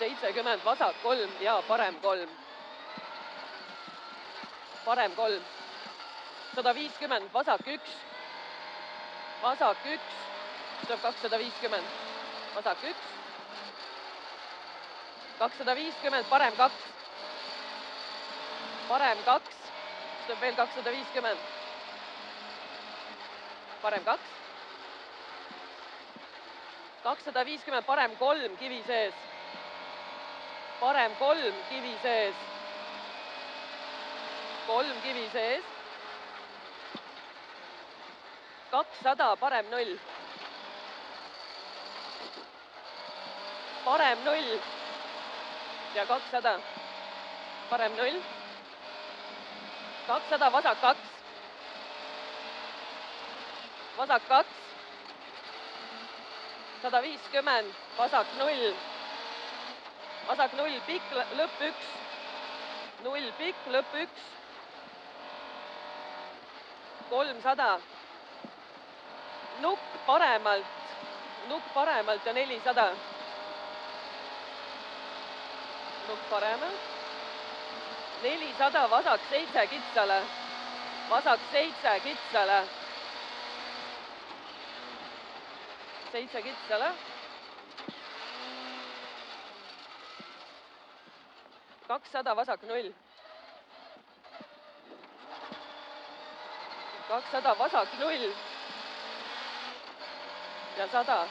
70, vasak 3 ja parem 3. Parem 3. 150, vasak 1. Vasak 1. Tuleb 250. Vasak 1. 250, parem 2. Parem 2. Tuleb veel 250. Parem 2. 250, parem 3 kivi sees. Parem 3 kivi sees. 3 kivi sees. 200, parem 0. Parem 0 ja 200. Parem 0. 200, vasak 2. Vasak 2. 150, vasak 0. Vasak 0, pikk, lõpp 1. 0, pikk, lõpp 1. 300. Nukk paremalt ja 400. Nukk paremalt. 400, vasak 7 kitsale. Vasak 7 kitsale. 7 kitsale. 200, vasak 0. 200, vasak 0. Ja 100,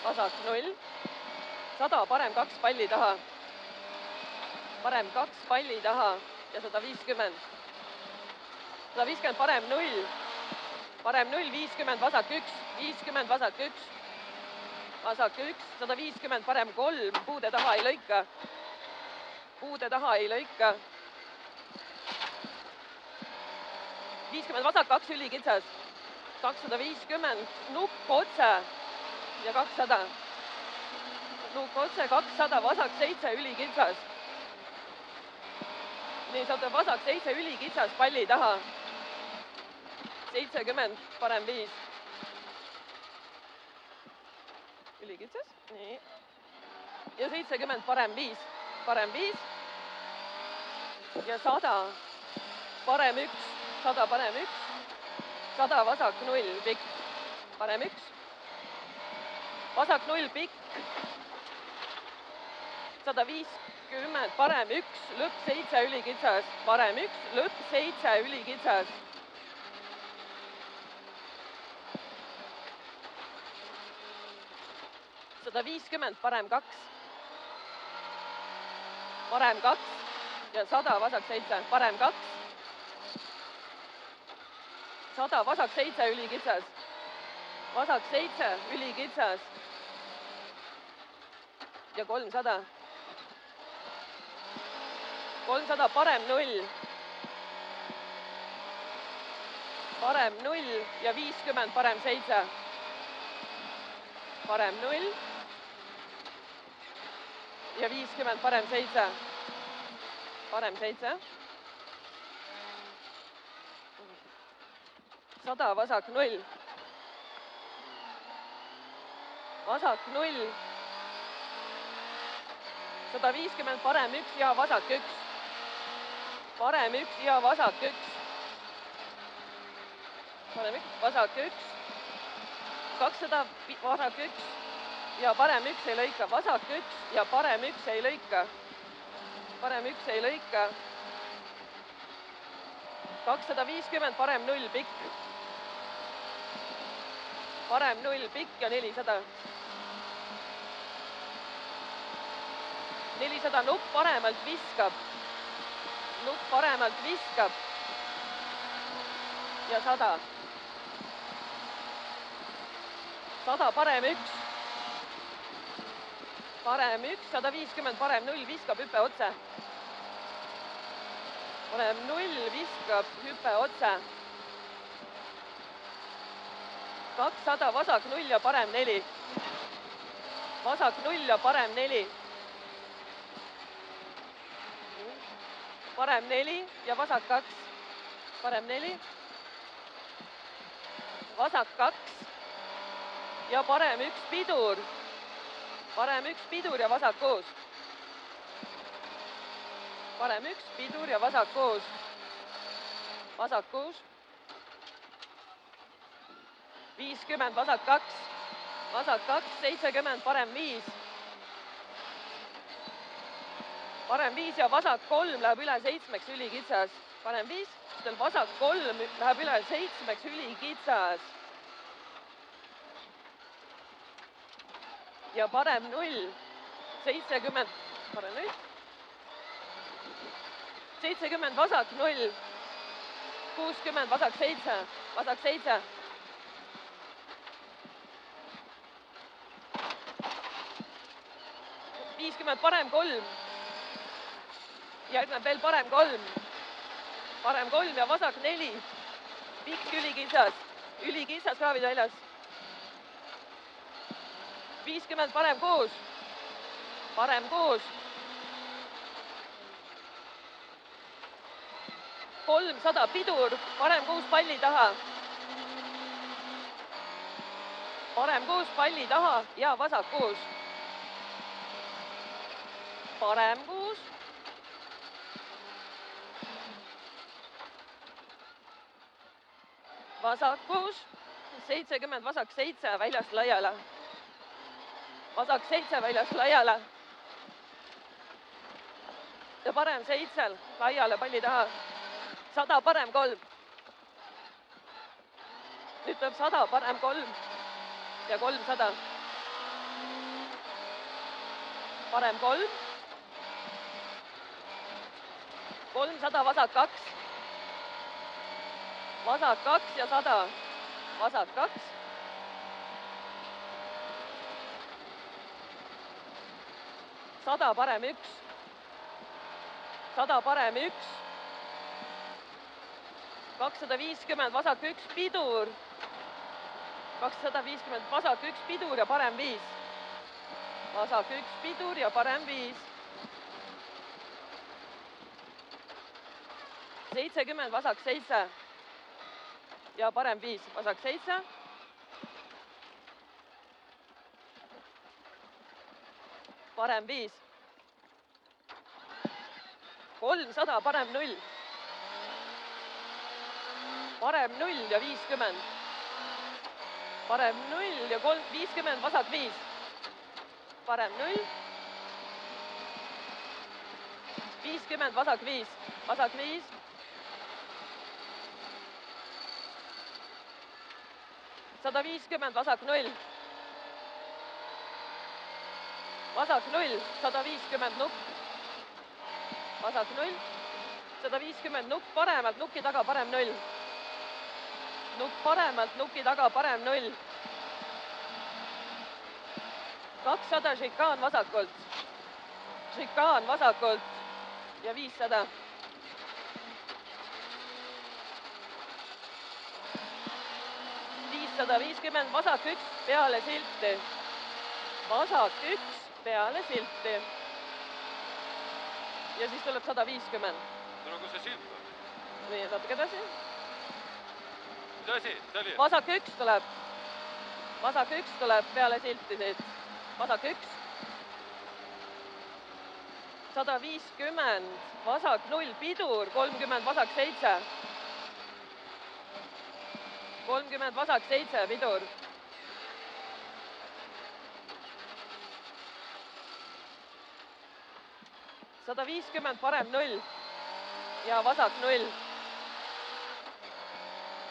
vasak 0. 100, parem 2 palli taha. Parem 2 palli taha ja 150. 150, parem 0. Parem 0, 50, vasak 1. 50, vasak 1. Vasak 1, 150, parem 3. Puude taha ei lõika. Puude taha ei lõika. 50, vasak 2, ülikitsas. 250, nukk otse ja 200. Nukk otse, 200, vasak 7, ülikitsas. Nii, saate vasak 7, ülikitsas, palli taha. 70, parem 5. Ülikitsas, nii. Ja 70, parem 5. Parem 5. Ja 100, parem 1. 100, parem 1. 100, vasak 0, pikk. Parem 1. Vasak 0, pikk. 150, parem 1, lõpp 7, ülikitsas. Parem 1, lõpp 7, ülikitsas. 150, parem 2. Parem 2 ja 100, vasak 7. Parem 2. 100, vasak 7, ülikitsas. Vasak 7, ülikitsas. Ja 300. 300, parem 0. Parem 0 ja 50, parem 7. Parem 0 ja 50, parem 7. Parem 7. 100, vasak 0. Vasak 0. 150, parem 1 ja vasak 1. Parem 1 ja vasak 1. Parem 1, vasak 1. 200, vasak 1 ja parem 1 ei lõika. Vasak 1 ja parem 1 ei lõika. Parem 1 ei lõika. 250, parem 0, pikk. Parem 0, pikk ja 400. 400, nukk paremalt viskab. Nukk paremalt viskab. Ja 100. 100, parem 1. Parem 1, 150, parem 0, viskab hüpe otse. Parem 0, viskab hüpe otse. 200, vasak 0 ja parem 4. Vasak 0 ja parem 4. Parem 4 ja vasak 2. Parem 4. Vasak 2. Ja parem 1 pidur. Parem 1 pidur ja vasak koos. parem 1, pidur ja vasak 6. Vasak 6. 50, vasak 2. Vasak 2, 70, parem 5. Parem 5 ja vasak 3 läheb üle 7, ülikitsas. Parem 5, vasak 3 läheb üle 7, ülikitsas. Ja parem 0, 70, parem 0. 70, vasak 0. 60, vasak 7, vasak 7. parem 3. Järgneb veel parem 3. Parem 3 ja vasak 4. Pikk ülikitsas. Ülikitsas kraavid väljas. 50, parem 6. Parem 6. 300, pidur. Parem 6 palli taha. Parem 6 palli taha ja vasak 6. Parem 6. Vasak 6. 70, vasak 7, väljast laiale. Vasak 7, väljast laiale. Ja parem 7, laiale palli taha. 100, parem 3. Nüüd tuleb 100, parem 3. Ja 300. Parem 3. 300, vasak 2. Vasak 2 ja 100. Vasak 2. 100, parem 1. 100, parem 1. 250, vasak 1, pidur. 250, vasak 1, pidur ja parem 5. Vasak 1, pidur ja parem 5. 70, vasak 7. Ja parem 5, vasak 7. Parem 5. 300, parem 0. Parem 0 ja 50. Parem 0 ja 50, vasak 5. Parem 0. 50, vasak 5. Vasak 5. Sada 50, vasak 0. Vasak 0, 150 nukk. Vasak 0, 150 nukk paremalt, nuki taga parem 0. Nukk paremalt, nuki taga parem 0. 200 šikaan vasakult. Šikaan vasakult ja 500. 550, vasak 1 peale silti. Vasak 1 peale silti. Ja siis tuleb 150. No kus see silt on? Nii, natuke edasi. Mis asi? See oli? Vasak 1 tuleb. Vasak 1 tuleb peale silti siit. Vasak 1. 150, vasak 0, pidur, 30, vasak 7. 30, vasak 7, pidur. 150, parem 0 ja vasak 0.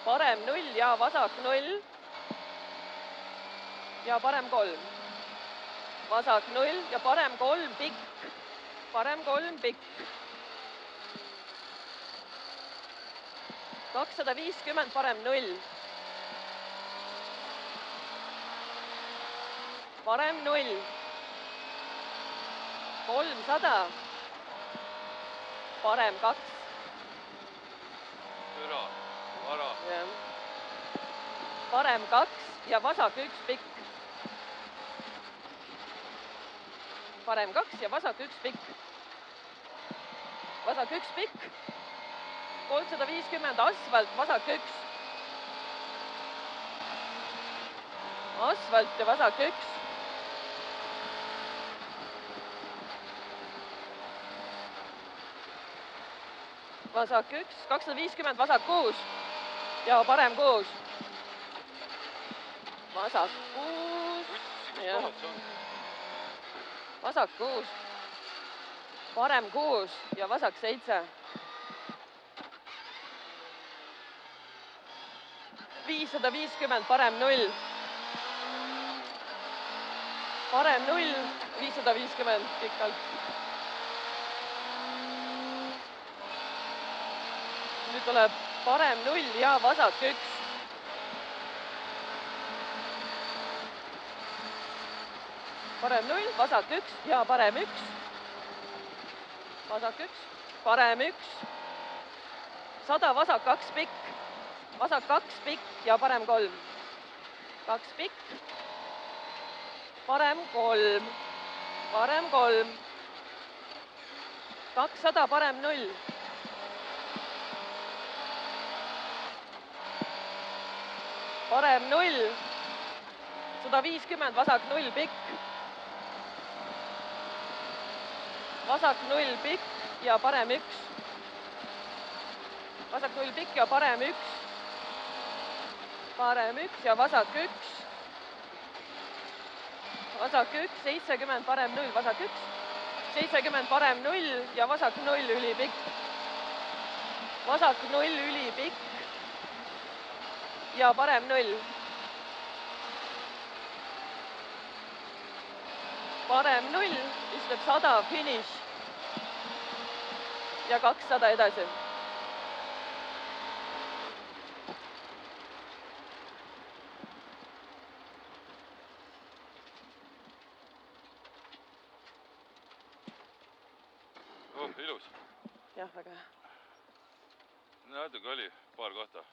Parem 0 ja vasak 0. Ja parem 3. Vasak 0 ja parem 3, pikk. Parem 3, pikk. 250, parem 0. Parem 0. 300. Parem 2. Türa, vara. Parem 2 ja vasak 1 pikk. Parem 2 ja vasak 1 pikk. Vasak 1 pikk. 350, asfalt, vasak 1. Asfalt ja vasak 1. vasak 1, 250, vasak 6 ja parem 6. Vasak 6. Mis kohad see on? Vasak 6, parem 6 ja vasak 7. 550, parem 0. Parem 0, 550 pikalt. Nüüd tuleb parem 0 ja vasak 1. Parem 0, vasak 1 ja parem 1. Vasak 1, parem 1. 100, vasak 2 pikk. Vasak 2 pikk ja parem 3. 2 pikk. Parem 3. Parem 3. 200, parem 0. Parem 0. 150, vasak 0 pikk. Vasak 0 pikk ja parem 1. Vasak 0 pikk ja parem 1. Parem 1 ja vasak 1. Vasak 1, 70, parem 0, vasak 1. 70, parem 0 ja vasak 0 ülipikk. Vasak 0 ülipikk ja parem 0. Parem 0, ütleb 100, finiš. Ja 200 edasi. Ilus. Jah, väga hea. Natuke oli, paar kohta.